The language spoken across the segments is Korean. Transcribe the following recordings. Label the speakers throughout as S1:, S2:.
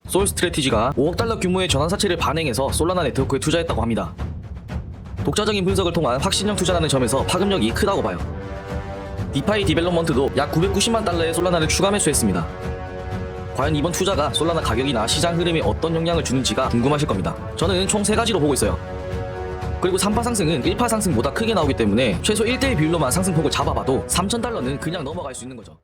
S1: 솔스트래티지가 5억 달러 규모의 전환사채를 발행해서 솔라나 네트워크에 투자했다고 합니다. 독자적인 분석을 통한 확신형 투자라는 점에서 파급력이 크다고 봐요. 디파이 디벨롭먼트도 약 990만 달러의 솔라나를 추가 매수했습니다. 과연 이번 투자가 솔라나 가격이나 시장 흐름에 어떤 영향을 주는지가 궁금하실 겁니다. 저는 총 3가지로 보고 있어요. 그리고 3파 상승은 1파 상승보다 크게 나오기 때문에 최소 1대1 비율로만 상승폭을 잡아봐도 3,000달러는 그냥 넘어갈 수 있는 거죠.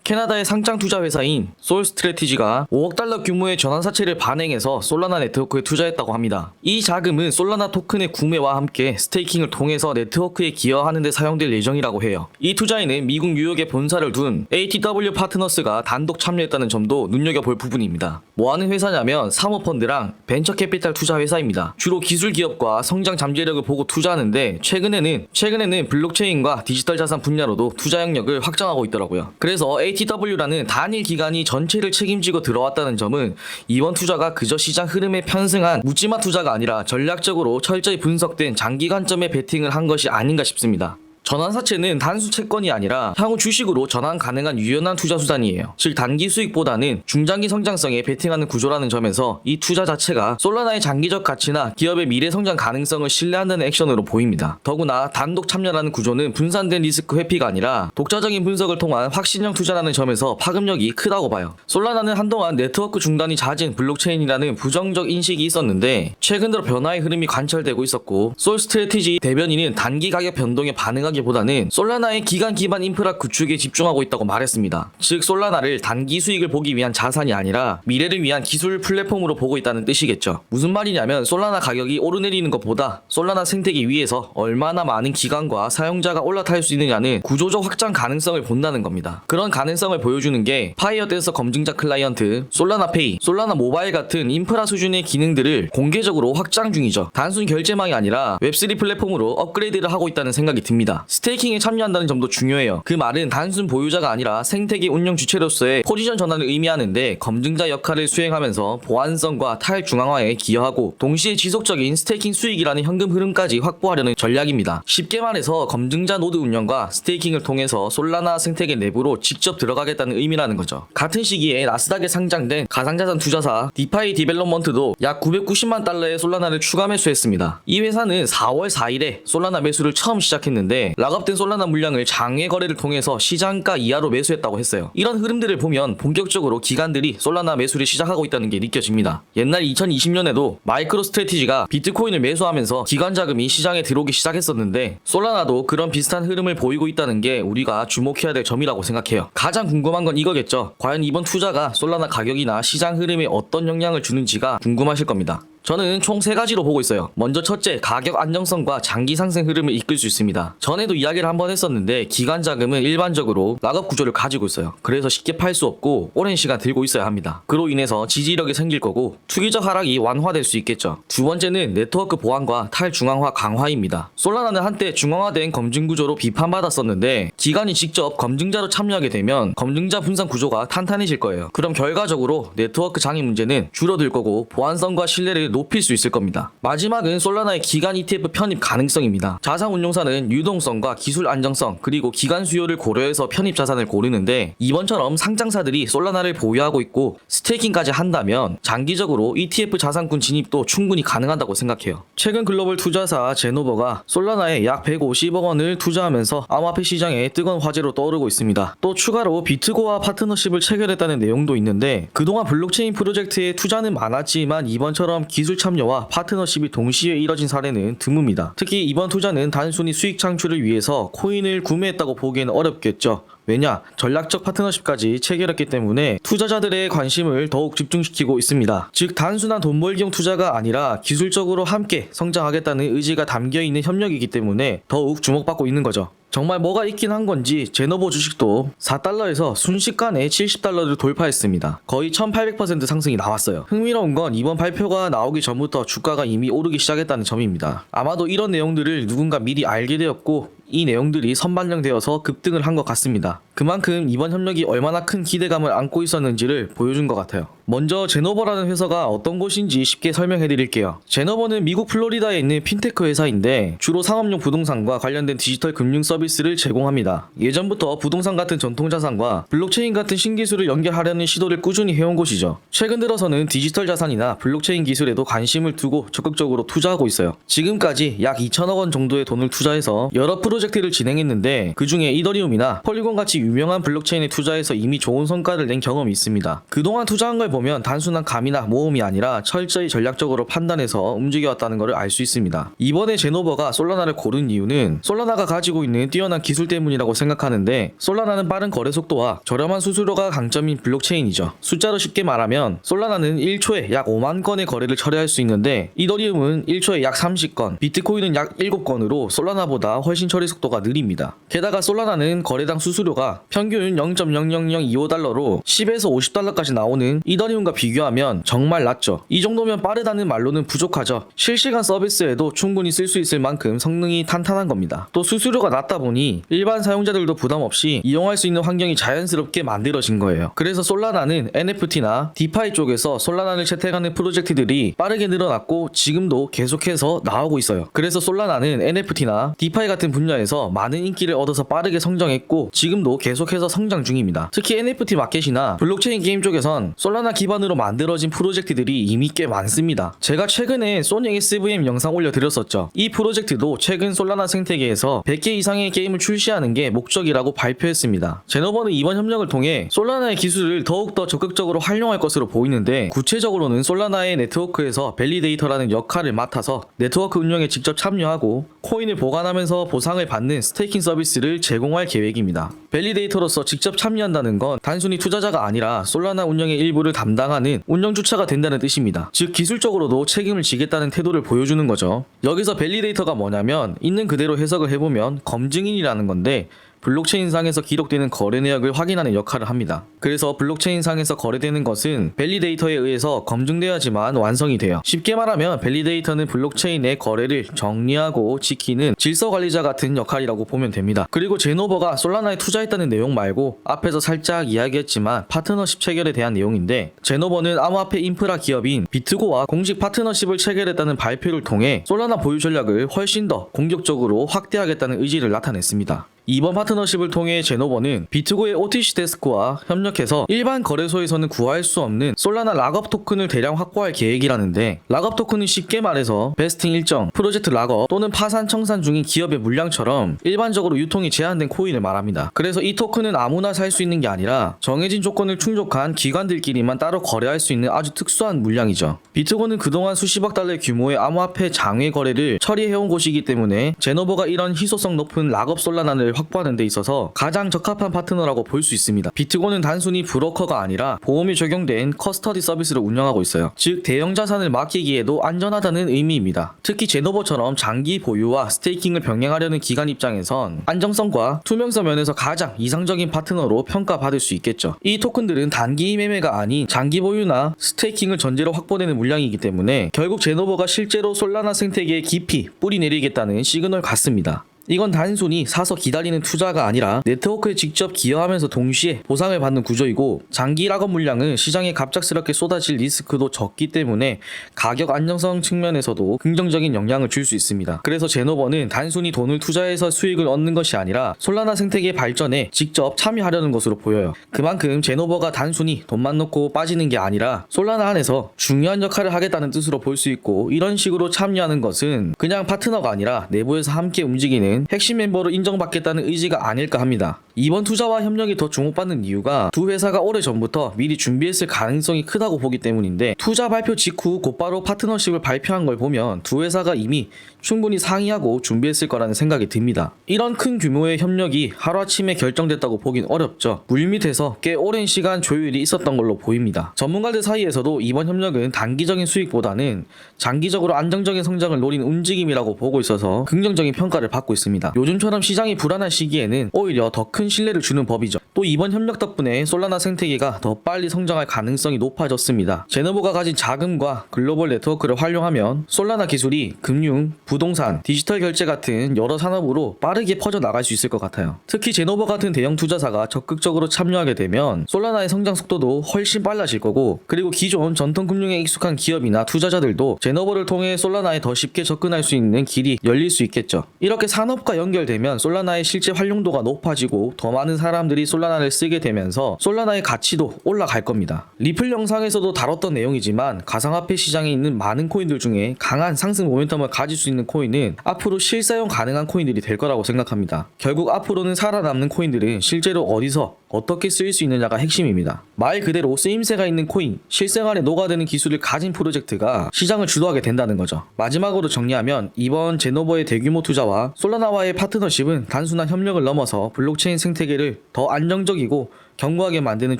S1: 캐나다의 상장 투자 회사인 솔스트래티지가 5억 달러 규모의 전환사채를 발행해서 솔라나 네트워크에 투자했다고 합니다. 이 자금은 솔라나 토큰의 구매와 함께 스테이킹을 통해서 네트워크에 기여하는 데 사용될 예정이라고 해요. 이 투자에는 미국 뉴욕에 본사를 둔 ATW 파트너스가 단독 참여했다는 점도 눈여겨볼 부분입니다. 뭐하는 회사냐면 사모펀드랑 벤처 캐피탈 투자 회사입니다. 주로 기술 기업과 성장 잠재력을 보고 투자하는데 최근에는 블록체인과 디지털 자산 분야로도 투자 영역을 확장하고 있더라고요. 그래서 ATW라는 단일 기관이 전체를 책임지고 들어왔다는 점은 이번 투자가 그저 시장 흐름에 편승한 묻지마 투자가 아니라 전략적으로 철저히 분석된 장기 관점에 베팅을 한 것이 아닌가 싶습니다. 전환사채는 단수 채권이 아니라 향후 주식으로 전환 가능한 유연한 투자 수단이에요. 즉 단기 수익보다는 중장기 성장성에 베팅하는 구조라는 점에서 이 투자 자체가 솔라나의 장기적 가치나 기업의 미래 성장 가능성을 신뢰한다는 액션으로 보입니다. 더구나 단독 참여라는 구조는 분산된 리스크 회피가 아니라 독자적인 분석을 통한 확신형 투자라는 점에서 파급력이 크다고 봐요. 솔라나는 한동안 네트워크 중단이 잦은 블록체인이라는 부정적 인식이 있었는데 최근 들어 변화의 흐름이 관철되고 있었고 솔스트래티지 대변인은 단기 가격 변동에 반응하기 보다는 솔라나의 기간 기반 인프라 구축에 집중하고 있다고 말했습니다. 즉 솔라나를 단기 수익을 보기 위한 자산이 아니라 미래를 위한 기술 플랫폼으로 보고 있다는 뜻이겠죠. 무슨 말이냐면 솔라나 가격이 오르내리는 것보다 솔라나 생태계 위에서 얼마나 많은 기관과 사용자가 올라탈 수 있느냐는 구조적 확장 가능성을 본다는 겁니다. 그런 가능성을 보여주는 게 파이어 댄서 검증자 클라이언트, 솔라나 페이, 솔라나 모바일 같은 인프라 수준의 기능들을 공개적으로 확장 중이죠. 단순 결제망이 아니라 웹3 플랫폼으로 업그레이드를 하고 있다는 생각이 듭니다. 스테이킹에 참여한다는 점도 중요해요. 그 말은 단순 보유자가 아니라 생태계 운영 주체로서의 포지션 전환을 의미하는데 검증자 역할을 수행하면서 보안성과 탈중앙화에 기여하고 동시에 지속적인 스테이킹 수익이라는 현금 흐름까지 확보하려는 전략입니다. 쉽게 말해서 검증자 노드 운영과 스테이킹을 통해서 솔라나 생태계 내부로 직접 들어가겠다는 의미라는 거죠. 같은 시기에 나스닥에 상장된 가상자산 투자사 디파이 디벨롭먼트도 약 990만 달러의 솔라나를 추가 매수했습니다. 이 회사는 4월 4일에 솔라나 매수를 처음 시작했는데 락업된 솔라나 물량을 장외 거래를 통해서 시장가 이하로 매수했다고 했어요. 이런 흐름들을 보면 본격적으로 기관들이 솔라나 매수를 시작하고 있다는 게 느껴집니다. 옛날 2020년에도 마이크로 스트래티지가 비트코인을 매수하면서 기관 자금이 시장에 들어오기 시작했었는데 솔라나도 그런 비슷한 흐름을 보이고 있다는 게 우리가 주목해야 될 점이라고 생각해요. 가장 궁금한 건 이거겠죠. 과연 이번 투자가 솔라나 가격이나 시장 흐름에 어떤 영향을 주는지가 궁금하실 겁니다. 저는 총 3가지로 보고 있어요. 먼저 첫째, 가격 안정성과 장기 상승 흐름을 이끌 수 있습니다. 전에도 이야기를 한번 했었는데 기관 자금은 일반적으로 락업 구조를 가지고 있어요. 그래서 쉽게 팔 수 없고 오랜 시간 들고 있어야 합니다. 그로 인해서 지지력이 생길 거고 투기적 하락이 완화될 수 있겠죠. 두 번째는 네트워크 보안과 탈중앙화 강화입니다. 솔라나는 한때 중앙화된 검증 구조로 비판받았었는데 기관이 직접 검증자로 참여하게 되면 검증자 분산 구조가 탄탄해질 거예요. 그럼 결과적으로 네트워크 장애 문제는 줄어들 거고 보안성과 신뢰를 높일 수 있을 겁니다. 마지막은 솔라나의 기관 ETF 편입 가능성입니다. 자산 운용사는 유동성과 기술 안정성 그리고 기관 수요를 고려해서 편입 자산을 고르는데 이번처럼 상장사들이 솔라나를 보유하고 있고 스테이킹까지 한다면 장기적으로 ETF 자산군 진입도 충분히 가능하다고 생각해요. 최근 글로벌 투자사 제노버가 솔라나에 약 150억 원을 투자하면서 암호화폐 시장에 뜨거운 화제로 떠오르고 있습니다. 또 추가로 비트고와 파트너십을 체결했다는 내용도 있는데 그동안 블록체인 프로젝트에 투자는 많았지만 이번처럼 기술 참여와 파트너십이 동시에 이뤄진 사례는 드뭅니다. 특히 이번 투자는 단순히 수익 창출을 위해서 코인을 구매했다고 보기에는 어렵겠죠. 왜냐? 전략적 파트너십까지 체결했기 때문에 투자자들의 관심을 더욱 집중시키고 있습니다. 즉 단순한 돈 벌기용 투자가 아니라 기술적으로 함께 성장하겠다는 의지가 담겨있는 협력이기 때문에 더욱 주목받고 있는 거죠. 정말 뭐가 있긴 한 건지 제노버 주식도 4달러에서 순식간에 70달러를 돌파했습니다. 거의 1800% 상승이 나왔어요. 흥미로운 건 이번 발표가 나오기 전부터 주가가 이미 오르기 시작했다는 점입니다. 아마도 이런 내용들을 누군가 미리 알게 되었고 이 내용들이 선반영되어서 급등을 한 것 같습니다. 그만큼 이번 협력이 얼마나 큰 기대감을 안고 있었는지를 보여준 것 같아요. 먼저 제노버라는 회사가 어떤 곳인지 쉽게 설명해 드릴게요. 제노버는 미국 플로리다에 있는 핀테크 회사인데 주로 상업용 부동산과 관련된 디지털 금융 서비스를 제공합니다. 예전부터 부동산 같은 전통자산과 블록체인 같은 신기술을 연결하려는 시도를 꾸준히 해온 곳이죠. 최근 들어서는 디지털 자산이나 블록체인 기술에도 관심을 두고 적극적으로 투자하고 있어요. 지금까지 약 2천억 원 정도의 돈을 투자해서 여러 프로젝트를 진행했는데 그 중에 이더리움이나 폴리곤 같이 유명한 블록체인에 투자해서 이미 좋은 성과를 낸 경험이 있습니다. 그동안 투자한 걸 보면 단순한 감이나 모험이 아니라 철저히 전략적으로 판단해서 움직여왔다는 것을 알 수 있습니다. 이번에 제노버가 솔라나를 고른 이유는 솔라나가 가지고 있는 뛰어난 기술 때문이라고 생각하는데, 솔라나는 빠른 거래 속도와 저렴한 수수료가 강점인 블록체인이죠. 숫자로 쉽게 말하면 솔라나는 1초에 약 5만 건의 거래를 처리할 수 있는데 이더리움은 1초에 약 30건, 비트코인은 약 7건으로 솔라나보다 훨씬 처리 속도가 느립니다. 게다가 솔라나는 거래당 수수료가 평균 0.00025달러로 10에서 50달러까지 나오는 이더리움과 비교하면 정말 낮죠. 이 정도면 빠르다는 말로는 부족하죠. 실시간 서비스에도 충분히 쓸 수 있을 만큼 성능이 탄탄한 겁니다. 또 수수료가 낮다 보니 일반 사용자들도 부담 없이 이용할 수 있는 환경이 자연스럽게 만들어진 거예요. 그래서 솔라나는 NFT나 디파이 쪽에서 솔라나를 채택하는 프로젝트들이 빠르게 늘어났고 지금도 계속해서 나오고 있어요. 그래서 솔라나는 NFT나 디파이 같은 분야에서 많은 인기를 얻어서 빠르게 성장했고 지금도 계속해서 성장 중입니다. 특히 NFT 마켓이나 블록체인 게임 쪽에선 솔라나 기반으로 만들어진 프로젝트들이 이미 꽤 많습니다. 제가 최근에 소닉 SVM 영상 올려드렸었죠. 이 프로젝트도 최근 솔라나 생태계에서 100개 이상의 게임을 출시하는 게 목적이라고 발표했습니다. 제노버는 이번 협력을 통해 솔라나의 기술을 더욱더 적극적으로 활용할 것으로 보이는데, 구체적으로는 솔라나의 네트워크에서 밸리데이터라는 역할을 맡아서 네트워크 운영에 직접 참여하고 코인을 보관하면서 보상을 받는 스테이킹 서비스를 제공할 계획입니다. 밸리데이터로서 직접 참여한다는 건 단순히 투자자가 아니라 솔라나 운영의 일부를 담당하는 운영주체가 된다는 뜻입니다. 즉 기술적으로도 책임을 지겠다는 태도를 보여주는 거죠. 여기서 밸리데이터가 뭐냐면 있는 그대로 해석을 해보면 검증인이라는 건데, 블록체인상에서 기록되는 거래 내역을 확인하는 역할을 합니다. 그래서 블록체인상에서 거래되는 것은 밸리데이터에 의해서 검증되어야지만 완성이 돼요. 쉽게 말하면 밸리데이터는 블록체인의 거래를 정리하고 지키는 질서관리자 같은 역할이라고 보면 됩니다. 그리고 제노버가 솔라나에 투자했다는 내용 말고 앞에서 살짝 이야기했지만 파트너십 체결에 대한 내용인데, 제노버는 암호화폐 인프라 기업인 비트고와 공식 파트너십을 체결했다는 발표를 통해 솔라나 보유 전략을 훨씬 더 공격적으로 확대하겠다는 의지를 나타냈습니다. 이번 파트너십을 통해 제노버는 비트고의 OTC 데스크와 협력해서 일반 거래소에서는 구할 수 없는 솔라나 락업 토큰을 대량 확보할 계획이라는데, 락업 토큰은 쉽게 말해서 베스팅 일정, 프로젝트 락업 또는 파산 청산 중인 기업의 물량처럼 일반적으로 유통이 제한된 코인을 말합니다. 그래서 이 토큰은 아무나 살 수 있는 게 아니라 정해진 조건을 충족한 기관들끼리만 따로 거래할 수 있는 아주 특수한 물량이죠. 비트고는 그동안 수십억 달러 규모의 암호화폐 장외 거래를 처리해온 곳이기 때문에 제노버가 이런 희소성 높은 락업 솔라나를 확보하는 데 있어서 가장 적합한 파트너라고 볼 수 있습니다. 비트고는 단순히 브로커가 아니라 보험이 적용된 커스터디 서비스를 운영하고 있어요. 즉 대형 자산을 맡기기에도 안전하다는 의미입니다. 특히 제노버처럼 장기 보유와 스테이킹을 병행하려는 기관 입장에선 안정성과 투명성 면에서 가장 이상적인 파트너로 평가받을 수 있겠죠. 이 토큰들은 단기 매매가 아닌 장기 보유나 스테이킹을 전제로 확보되는 물량이기 때문에 결국 제노버가 실제로 솔라나 생태계에 깊이 뿌리 내리겠다는 시그널 같습니다. 이건 단순히 사서 기다리는 투자가 아니라 네트워크에 직접 기여하면서 동시에 보상을 받는 구조이고, 장기 락업 물량은 시장에 갑작스럽게 쏟아질 리스크도 적기 때문에 가격 안정성 측면에서도 긍정적인 영향을 줄 수 있습니다. 그래서 제노버는 단순히 돈을 투자해서 수익을 얻는 것이 아니라 솔라나 생태계 발전에 직접 참여하려는 것으로 보여요. 그만큼 제노버가 단순히 돈만 넣고 빠지는 게 아니라 솔라나 안에서 중요한 역할을 하겠다는 뜻으로 볼 수 있고, 이런 식으로 참여하는 것은 그냥 파트너가 아니라 내부에서 함께 움직이는 핵심 멤버로 인정받겠다는 의지가 아닐까 합니다. 이번 투자와 협력이 더 주목받는 이유가 두 회사가 오래전부터 미리 준비했을 가능성이 크다고 보기 때문인데, 투자 발표 직후 곧바로 파트너십을 발표한 걸 보면 두 회사가 이미 충분히 상의하고 준비했을 거라는 생각이 듭니다. 이런 큰 규모의 협력이 하루아침에 결정됐다고 보긴 어렵죠. 물밑에서 꽤 오랜 시간 조율이 있었던 걸로 보입니다. 전문가들 사이에서도 이번 협력은 단기적인 수익보다는 장기적으로 안정적인 성장을 노린 움직임이라고 보고 있어서 긍정적인 평가를 받고 있습니다. 있습니다. 요즘처럼 시장이 불안한 시기에는 오히려 더 큰 신뢰를 주는 법이죠. 또 이번 협력 덕분에 솔라나 생태계가 더 빨리 성장할 가능성이 높아졌습니다. 제너버가 가진 자금과 글로벌 네트워크를 활용하면 솔라나 기술이 금융, 부동산, 디지털 결제 같은 여러 산업으로 빠르게 퍼져나갈 수 있을 것 같아요. 특히 제너버 같은 대형 투자사가 적극적으로 참여하게 되면 솔라나의 성장 속도도 훨씬 빨라질 거고, 그리고 기존 전통 금융에 익숙한 기업이나 투자자들도 제너버를 통해 솔라나에 더 쉽게 접근할 수 있는 길이 열릴 수 있겠죠. 이렇게 산업과 연결되면 솔라나의 실제 활용도가 높아지고 더 많은 사람들이 솔라나를 쓰게 되면서 솔라나의 가치도 올라갈 겁니다. 리플 영상에서도 다뤘던 내용이지만 가상화폐 시장에 있는 많은 코인들 중에 강한 상승 모멘텀을 가질 수 있는 코인은 앞으로 실사용 가능한 코인들이 될 거라고 생각합니다. 결국 앞으로는 살아남는 코인들은 실제로 어디서 어떻게 쓰일 수 있느냐가 핵심입니다. 말 그대로 쓰임새가 있는 코인, 실생활에 녹아드는 기술을 가진 프로젝트가 시장을 주도하게 된다는 거죠. 마지막으로 정리하면 이번 제너버의 대규모 투자와 솔라나와의 파트너십은 단순한 협력을 넘어서 블록체인 생태계를 더 안정적이고 견고하게 만드는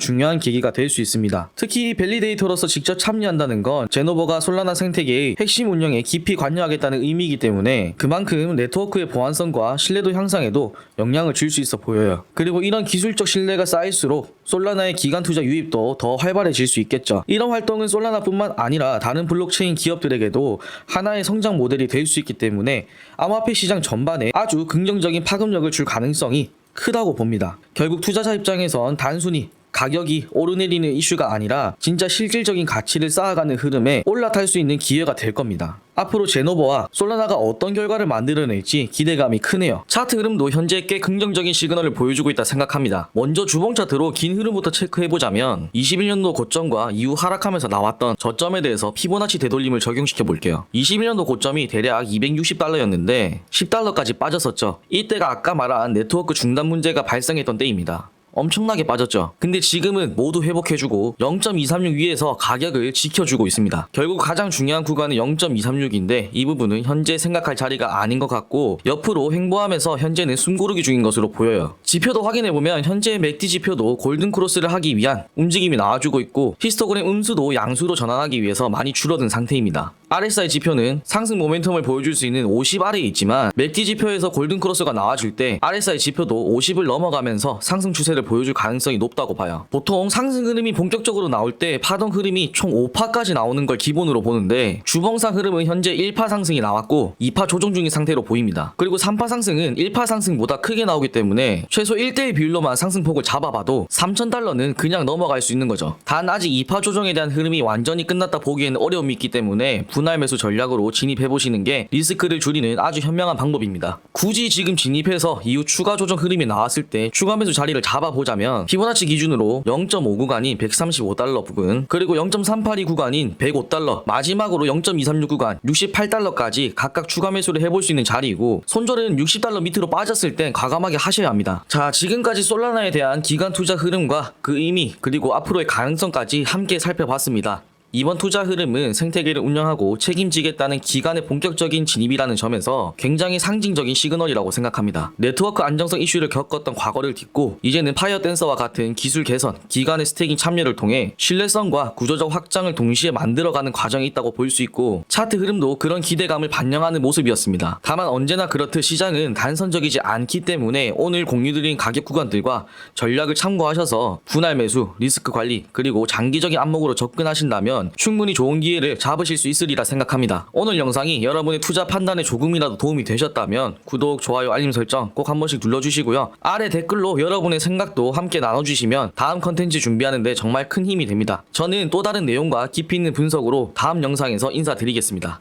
S1: 중요한 계기가 될 수 있습니다. 특히 밸리데이터로서 직접 참여한다는 건 제너버가 솔라나 생태계의 핵심 운영에 깊이 관여하겠다는 의미이기 때문에 그만큼 네트워크의 보안성과 신뢰도 향상에도 영향을 줄 수 있어 보여요. 그리고 이런 기술적 신뢰가 쌓일수록 솔라나의 기관 투자 유입도 더 활발해질 수 있겠죠. 이런 활동은 솔라나뿐만 아니라 다른 블록체인 기업들에게도 하나의 성장 모델이 될 수 있기 때문에 암호화폐 시장 전반에 아주 긍정적인 파급력을 줄 가능성이 크다고 봅니다. 결국 투자자 입장에선 단순히 가격이 오르내리는 이슈가 아니라 진짜 실질적인 가치를 쌓아가는 흐름에 올라탈 수 있는 기회가 될 겁니다. 앞으로 제너버와 솔라나가 어떤 결과를 만들어낼지 기대감이 크네요. 차트 흐름도 현재 꽤 긍정적인 시그널을 보여주고 있다 생각합니다. 먼저 주봉 차트로 긴 흐름부터 체크해보자면 21년도 고점과 이후 하락하면서 나왔던 저점에 대해서 피보나치 되돌림을 적용시켜 볼게요. 21년도 고점이 대략 260달러였는데 10달러까지 빠졌었죠. 이때가 아까 말한 네트워크 중단 문제가 발생했던 때입니다. 엄청나게 빠졌죠. 근데 지금은 모두 회복해주고 0.236 위에서 가격을 지켜주고 있습니다. 결국 가장 중요한 구간은 0.236인데 이 부분은 현재 생각할 자리가 아닌 것 같고 옆으로 횡보하면서 현재는 숨고르기 중인 것으로 보여요. 지표도 확인해보면 현재 맥디 지표도 골든 크로스를 하기 위한 움직임이 나와주고 있고 히스토그램 음수도 양수로 전환하기 위해서 많이 줄어든 상태입니다. RSI 지표는 상승 모멘텀을 보여줄 수 있는 50 아래에 있지만 맥디 지표에서 골든 크로스가 나와줄 때 RSI 지표도 50을 넘어가면서 상승 추세를 보여줄 가능성이 높다고 봐요. 보통 상승 흐름이 본격적으로 나올 때 파동 흐름이 총 5파까지 나오는 걸 기본으로 보는데 주봉상 흐름은 현재 1파 상승이 나왔고 2파 조정 중인 상태로 보입니다. 그리고 3파 상승은 1파 상승보다 크게 나오기 때문에 최소 1대1 비율로만 상승폭을 잡아봐도 3,000달러는 그냥 넘어갈 수 있는 거죠. 단 아직 2파 조정에 대한 흐름이 완전히 끝났다 보기에는 어려움이 있기 때문에 분할 매수 전략으로 진입해보시는 게 리스크를 줄이는 아주 현명한 방법입니다. 굳이 지금 진입해서 이후 추가 조정 흐름이 나왔을 때 추가 매수 자리를 잡아보자면 피보나치 기준으로 0.5 구간인 135달러 부근, 그리고 0.382 구간인 105달러, 마지막으로 0.236 구간 68달러까지 각각 추가 매수를 해볼 수 있는 자리이고, 손절은 60달러 밑으로 빠졌을 땐 과감하게 하셔야 합니다. 자, 지금까지 솔라나에 대한 기관 투자 흐름과 그 의미 그리고 앞으로의 가능성까지 함께 살펴봤습니다. 이번 투자 흐름은 생태계를 운영하고 책임지겠다는 기관의 본격적인 진입이라는 점에서 굉장히 상징적인 시그널이라고 생각합니다. 네트워크 안정성 이슈를 겪었던 과거를 딛고 이제는 파이어 댄서와 같은 기술 개선, 기관의 스테이킹 참여를 통해 신뢰성과 구조적 확장을 동시에 만들어가는 과정이 있다고 볼 수 있고, 차트 흐름도 그런 기대감을 반영하는 모습이었습니다. 다만 언제나 그렇듯 시장은 단선적이지 않기 때문에 오늘 공유드린 가격 구간들과 전략을 참고하셔서 분할 매수, 리스크 관리, 그리고 장기적인 안목으로 접근하신다면 충분히 좋은 기회를 잡으실 수 있으리라 생각합니다. 오늘 영상이 여러분의 투자 판단에 조금이라도 도움이 되셨다면 구독, 좋아요, 알림 설정 꼭 한 번씩 눌러주시고요. 아래 댓글로 여러분의 생각도 함께 나눠주시면 다음 컨텐츠 준비하는데 정말 큰 힘이 됩니다. 저는 또 다른 내용과 깊이 있는 분석으로 다음 영상에서 인사드리겠습니다.